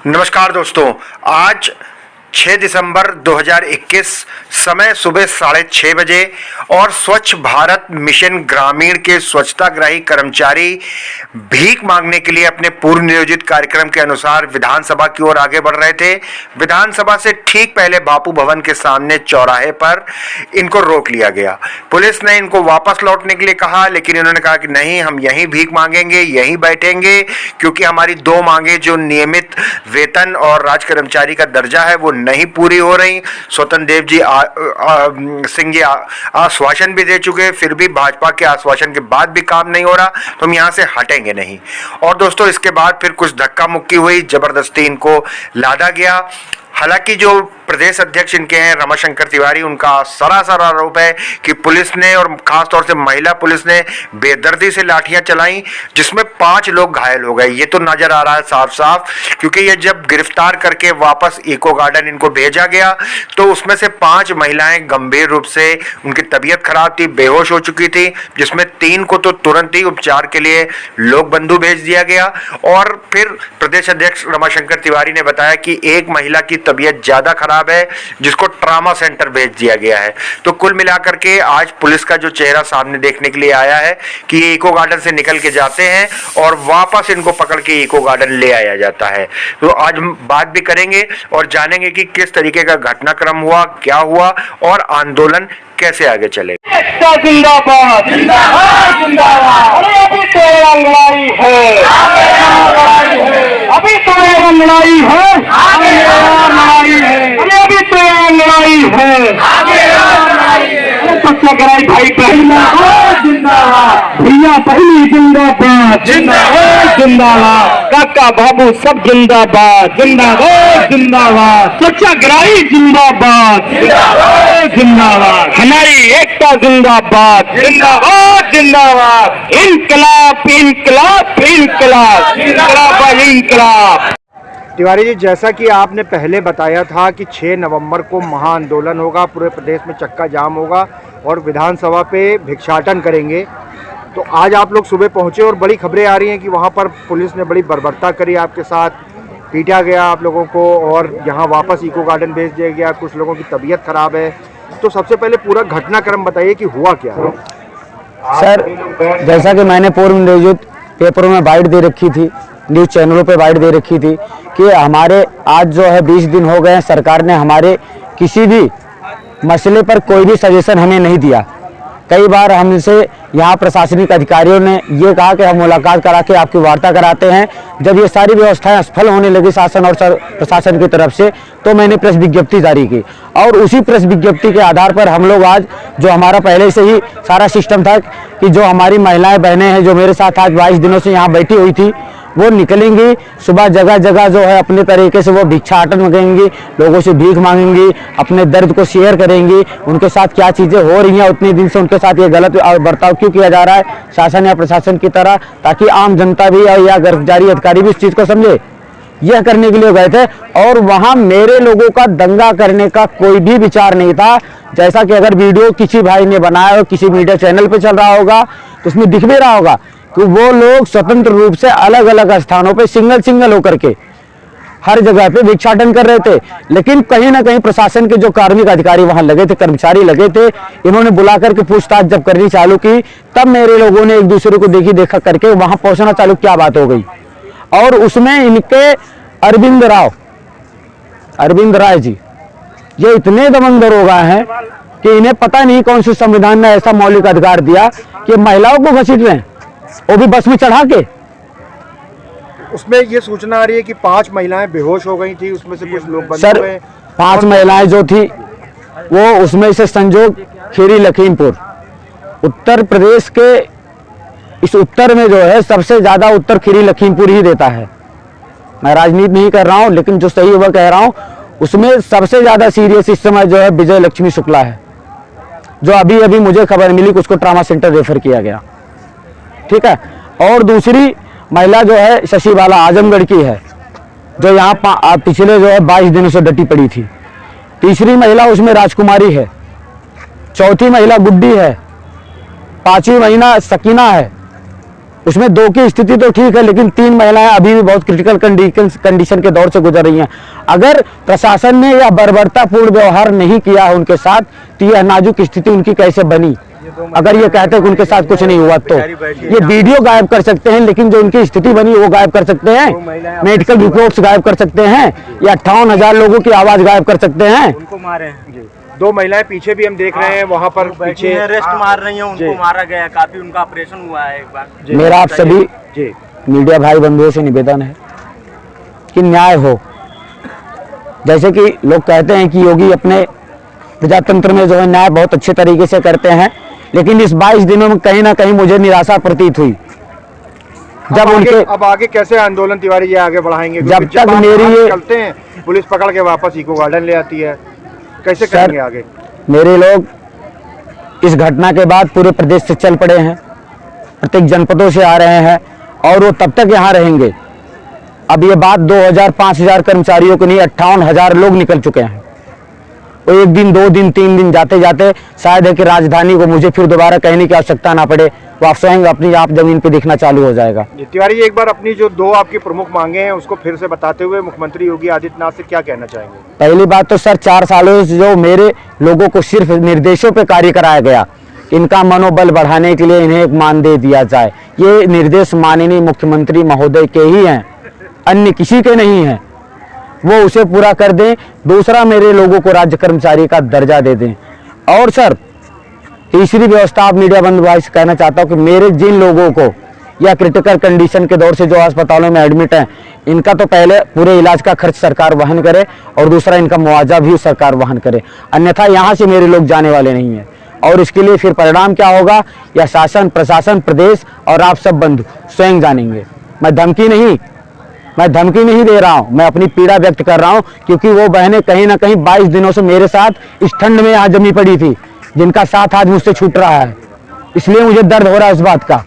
नमस्कार दोस्तों, आज 6 दिसंबर 2021 समय सुबह 6:30 बजे और स्वच्छ भारत मिशन ग्रामीण के स्वच्छताग्राही कर्मचारी भीख मांगने के लिए अपने पूर्व नियोजित कार्यक्रम के अनुसार विधानसभा की ओर आगे बढ़ रहे थे। विधानसभा से ठीक पहले बापू भवन के सामने चौराहे पर इनको रोक लिया गया। पुलिस ने इनको वापस लौटने के लिए कहा, लेकिन इन्होंने कहा कि नहीं, हम यहीं भीख मांगेंगे, यहीं बैठेंगे, क्योंकि हमारी दो मांगे जो नियमित वेतन और राज कर्मचारी का दर्जा है वो नहीं पूरी हो रही। स्वतंत्र देव जी सिंह जी आश्वासन भी दे चुके, फिर भी भाजपा के आश्वासन के बाद भी काम नहीं हो रहा, तो हम यहां से हटेंगे नहीं। और दोस्तों, इसके बाद फिर कुछ धक्का मुक्की हुई, जबरदस्ती इनको लादा गया। हालांकि जो प्रदेश अध्यक्ष इनके हैं रमाशंकर तिवारी, उनका सरासर आरोप है कि पुलिस ने और खासतौर से महिला पुलिस ने बेदर्दी से लाठियां चलाई, जिसमें 5 लोग घायल हो गए। ये तो नजर आ रहा है साफ साफ, क्योंकि ये जब गिरफ्तार करके वापस इको गार्डन इनको भेजा गया तो उसमें से 5 महिलाएं गंभीर रूप से, उनकी तबीयत खराब थी, बेहोश हो चुकी थी, जिसमें 3 को तो तुरंत ही उपचार के लिए लोक बंधु भेज दिया गया। और फिर प्रदेश अध्यक्ष रमाशंकर तिवारी ने बताया कि एक महिला की तबीयत ज्यादा खराब है, जिसको ट्रामा सेंटर भेज दिया गया है। तो कुल मिलाकर के आज पुलिस का जो चेहरा सामने देखने के लिए आया है कि ये इको गार्डन से निकल के जाते हैं और वापस इनको पकड़ के इको गार्डन ले आया जाता है। तो आज हम बात भी करेंगे और जानेंगे कि किस तरीके का घटनाक्रम हुआ, क्या हुआ और आंदोलन कैसे आगे चले। जिंदाबाद जिंदाबाद जिंदाबाद। अभी तो लड़ाई है, अभी तो लड़ाई है, अभी तो लड़ाई है। सत्याग्रही भाई जिंदाबाद जिंदाबाद, भैया पहली जिंदाबाद जिंदाबाद जिंदाबाद, काका बाबू सब जिंदाबाद जिंदाबाद जिंदाबाद, सत्याग्रही जिंदाबाद जिंदाबाद जिंदाबाद, हमारी एकता जिंदाबाद जिंदाबाद जिंदाबाद, इनकलाब इनकलाब इनकलाब इनकलाब इनकलाब। तिवारी जी, जैसा कि आपने पहले बताया था कि 6 नवंबर को महाआंदोलन होगा, पूरे प्रदेश में चक्का जाम होगा और विधानसभा पे भिक्षाटन करेंगे, तो आज आप लोग सुबह पहुंचे और बड़ी खबरें आ रही हैं कि वहां पर पुलिस ने बड़ी बर्बरता करी, आपके साथ पीटा गया आप लोगों को और यहां वापस इको गार्डन भेज दिया गया। कुछ लोगों की तबीयत खराब है, तो सबसे पहले पूरा घटनाक्रम बताइए कि हुआ क्या है। सर, जैसा कि मैंने पूर्व नियोजित पेपरों में बाइट दे रखी थी, न्यूज़ चैनलों पे बाइट दे रखी थी कि हमारे आज जो है 20 दिन हो गए, सरकार ने हमारे किसी भी मसले पर कोई भी सजेशन हमें नहीं दिया। कई बार हमसे यहाँ प्रशासनिक अधिकारियों ने ये कहा कि हम मुलाकात करा के आपकी वार्ता कराते हैं। जब ये सारी व्यवस्थाएं असफल होने लगी शासन और प्रशासन की तरफ से, तो मैंने प्रेस विज्ञप्ति जारी की और उसी प्रेस विज्ञप्ति के आधार पर हम लोग आज, जो हमारा पहले से ही सारा सिस्टम था कि जो हमारी महिलाएं बहनें हैं जो मेरे साथ आज 22 दिनों से यहाँ बैठी हुई थी, वो निकलेंगी सुबह, जगह जगह जो है अपने तरीके से वो भिक्षाटन मांगेंगी, लोगों से भीख मांगेंगी, अपने दर्द को शेयर करेंगी, उनके साथ क्या चीज़ें हो रही हैं, उतने दिन से उनके साथ ये गलत बर्ताव क्यों किया जा रहा है शासन या प्रशासन की तरह, ताकि आम जनता भी या गिरफ्तारी अधिकारी भी इस चीज़ को समझे। यह करने के लिए गए थे और वहाँ मेरे लोगों का दंगा करने का कोई भी विचार नहीं था। जैसा कि अगर वीडियो किसी भाई ने बनाया हो, किसी मीडिया चैनल पर चल रहा होगा, तो उसमें दिख भी रहा होगा कि वो लोग स्वतंत्र रूप से अलग अलग स्थानों पे सिंगल होकर के हर जगह पे भिक्षाटन कर रहे थे। लेकिन कहीं ना कहीं प्रशासन के जो कार्मिक अधिकारी वहां लगे थे, कर्मचारी लगे थे, इन्होंने बुला करके पूछताछ जब करनी चालू की, तब मेरे लोगों ने एक दूसरे को देखा करके वहां पहुंचना चालू, क्या बात हो गई। और उसमें इनके अरविंद राय जी, ये इतने दबंग दरोगा हैं कि इन्हें पता नहीं कौन से संविधान ने ऐसा मौलिक अधिकार दिया कि महिलाओं को घसीट रहे हैं, वो भी बस में चढ़ा के। उसमें ये सूचना आ रही है कि 5 महिलाएं बेहोश हो गई थी, उसमें से कुछ लोग बंद सर, हुए। 5 महिलाएं जो थी वो उसमें से संजोग खीरी लखीमपुर, उत्तर प्रदेश के इस उत्तर में जो है सबसे ज्यादा उत्तर खीरी लखीमपुर ही देता है। मैं राजनीति नहीं कर रहा हूं, लेकिन जो सही वह कह रहा हूं, उसमें सबसे ज्यादा सीरियस इस समय जो है विजय लक्ष्मी शुक्ला है, जो अभी मुझे खबर मिली कि उसको ट्रामा सेंटर रेफर किया गया। ठीक है। और दूसरी महिला जो है शशि बाला आजमगढ़ की है, जो यहाँ पिछले जो है 22 दिनों से डटी पड़ी थी। तीसरी महिला उसमें राजकुमारी है, चौथी महिला गुड्डी है, 5वीं महिला सकीना है उसमें 2 की स्थिति तो ठीक है, लेकिन 3 महिलाएं अभी भी बहुत क्रिटिकल कंडीशन के दौर से गुजर रही हैं। अगर प्रशासन ने यह बर्बरतापूर्ण व्यवहार नहीं किया है उनके साथ, तो यह नाजुक स्थिति उनकी कैसे बनी? अगर ये कहते हैं कि उनके साथ कुछ नहीं हुआ, तो ये वीडियो गायब कर सकते हैं, लेकिन जो उनकी स्थिति बनी वो गायब कर सकते हैं? मेडिकल रिपोर्ट्स गायब कर सकते हैं या 58,000 लोगों की आवाज गायब कर सकते हैं? उनको मारे हैं। 2 महिलाएं पीछे भी हम देख रहे हैं, वहां पर पीछे अरेस्ट मार रही हैं, उनको मारा गया है, काफी उनका ऑपरेशन हुआ है एक बार। मेरा आप सभी जी मीडिया भाई बंधुओं से निवेदन है कि न्याय हो। जैसे कि लोग कहते हैं कि योगी अपने प्रजातंत्र में जो है न्याय बहुत अच्छे तरीके से करते हैं, लेकिन इस 22 दिनों में कहीं ना कहीं मुझे निराशा प्रतीत हुई। जब उनके अब आगे कैसे आंदोलन तिवारी जी आगे बढ़ाएंगे? जब तक आप मेरी बाहर ये चलते हैं, पुलिस पकड़ के वापस इको गार्डन ले आती है, कैसे सर, करेंगे आगे? मेरे लोग इस घटना के बाद पूरे प्रदेश से चल पड़े हैं, प्रत्येक जनपदों से आ रहे हैं और वो तब तक यहाँ रहेंगे। अब ये बात 2,000-5,000 कर्मचारियों को नहीं, 58,000 लोग निकल चुके हैं। वो 1 दिन 2 दिन 3 दिन जाते जाते शायद है कि राजधानी को मुझे फिर दोबारा कहने की आवश्यकता ना पड़े, वो आप स्वयं अपनी आप जमीन पे दिखना चालू हो जाएगा। तिवारी जी, एक बार अपनी जो 2 आपकी प्रमुख मांगे हैं उसको फिर से बताते हुए मुख्यमंत्री योगी आदित्यनाथ से क्या कहना चाहेंगे? पहली बात तो सर, 4 सालों से जो मेरे लोगों को सिर्फ निर्देशों पे कार्य कराया गया, इनका मनोबल बढ़ाने के लिए इन्हें एक मानदेय दिया जाए। ये निर्देश माननीय मुख्यमंत्री महोदय के ही हैं, अन्य किसी के नहीं हैं, वो उसे पूरा कर दें। दूसरा, मेरे लोगों को राज्य कर्मचारी का दर्जा दे दें। और सर, तीसरी व्यवस्था आप मीडिया बंधु भाई से कहना चाहता हूँ कि मेरे जिन लोगों को या क्रिटिकल कंडीशन के दौर से जो अस्पतालों में एडमिट हैं, इनका तो पहले पूरे इलाज का खर्च सरकार वहन करे और दूसरा इनका मुआवजा भी सरकार वहन करे, अन्यथा यहाँ से मेरे लोग जाने वाले नहीं हैं। और इसके लिए फिर परिणाम क्या होगा, या शासन प्रशासन प्रदेश और आप सब बंधु स्वयं जानेंगे। मैं धमकी नहीं दे रहा हूं, मैं अपनी पीड़ा व्यक्त कर रहा हूं, क्योंकि वो बहनें कहीं ना कहीं 22 दिनों से मेरे साथ इस ठंड में यहाँ जमी पड़ी थी, जिनका साथ आज मुझसे छूट रहा है, इसलिए मुझे दर्द हो रहा है इस बात का।